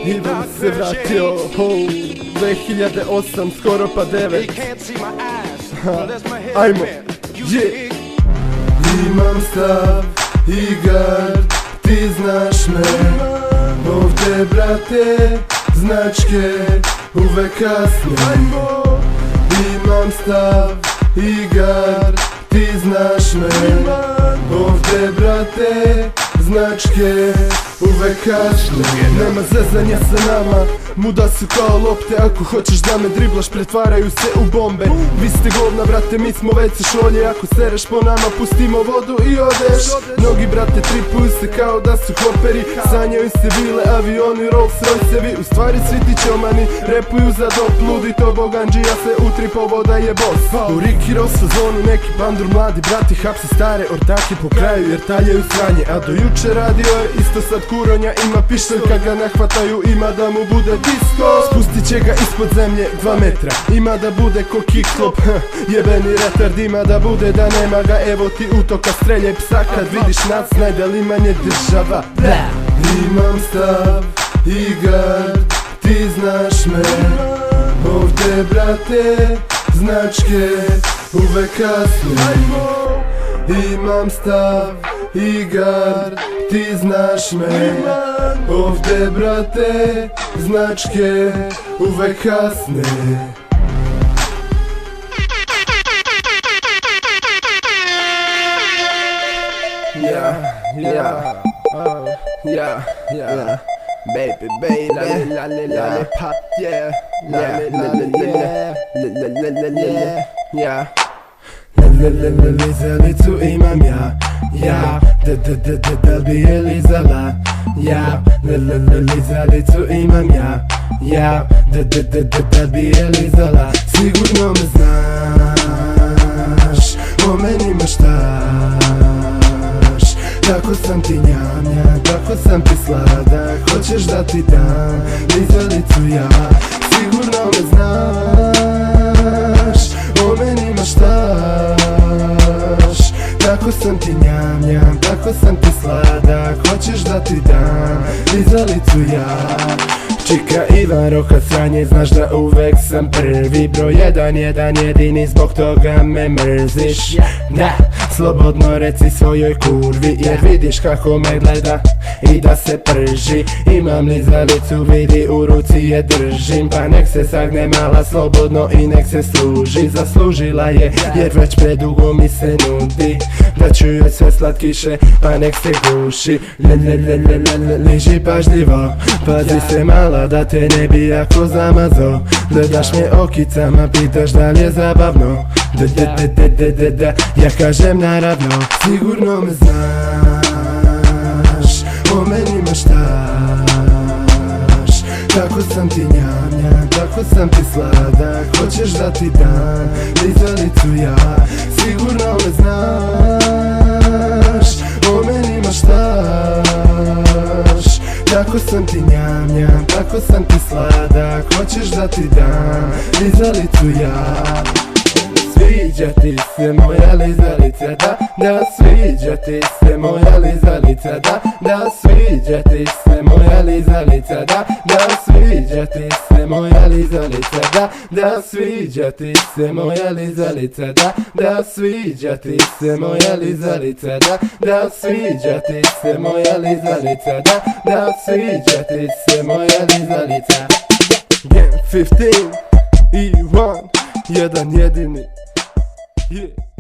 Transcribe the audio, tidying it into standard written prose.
I da bi se vratio 2008, skoro pa 9. Ajmo, je. Imam stav i gard, ti znaš me. Ovdje brate, značke uvek kasne. Imam stav i gard, ti znaš me. Ovdje brate, značke uvek kasne. Nema zezanja sa nama, muda su kao lopte. Ako hoćeš da me driblaš, pretvaraju se u bombe. Vi ste govna brate, mi smo već šolje. Ako sereš po nama, pustimo vodu i odeš. Mnogi brate tripuju se kao da su hoperi. Sanjaju se vile, avioni, Rolls Roycevi. U stvari svi ti čomani repuju za dop. Ludi to boganđija se utripovo da je boss. U Ricky Ross zonu neki pandur mladi brati hapsi stare ortake po kraju jer taljaju sranje. A do juče radio je isto sad kuronja. Ima pištolj kad ga nahvataju, ima da mu bude disco. Spustit će ga ispod zemlje 2 metra. Ima da bude ko kickflop, jebeni retard. Ima da bude da nema ga, evo ti utoka. Streljaj psa kad vidiš nas, znaj da limanje država. Imam stav i gard, ti znaš me. Ovdje brate, značke uvek kasne. Imam stav i gard, ti znaš me. Ovdje brate, značke uvek kasne. Baby, lollipop, yeah. Lizalicu imam ja, da bi je lizala. Lizalicu imam ja, da bi je lizala. Sigurno me znaš, o meni maštaš. Tako sam ti njamnja, tako sam ti sladak. Hoćeš da ti dam lizalicu ja. Sigurno me znaš, o meni maštaš. Tako sam ti njamnjam, tako sam ti sladak. Hoćeš da ti dam lizalicu ja. Čika Ivan Roka sranje, znaš da uvek sam prvi. Broj 1, jedini, zbog toga me mrziš. Da, slobodno reci svojoj kurvi, jer vidiš kako me gleda i da se prži. Imam lizalicu, vidi u ruci je držim. Pa nek se sagne mala slobodno i nek se služi. Zaslužila je, jer već predugo mi se nudi da čuje sve slatkiše, pa nek se guši. Liži pažljivo, pazi se mala da te ne bi jako zamazo. Gledaš me okicama, pitaš da li je zabavno. Ja kažem naravno. Sigurno me znaš, o meni maštaš. Tako sam ti njamnja, tako sam ti sladak. Hoćeš da ti dam lizalicu ja. Sigurno me znaš, o meni maštaš. Tako sam ti njamnjam, tako sam ti sladak. Hoćeš da ti dam lizalicu ja. Sviđa ti se moja lizalica, da sviđa ti se moja lizalica, da sviđa ti se moja lizalica, da sviđa ti se moja lizalica, da sviđa ti se moja lizalica, da sviđa ti se moja lizalica, da sviđa ti se moja lizalica, da sviđa ti se moja lizalica. Game 15 i 1, jedan jedini. Yeah.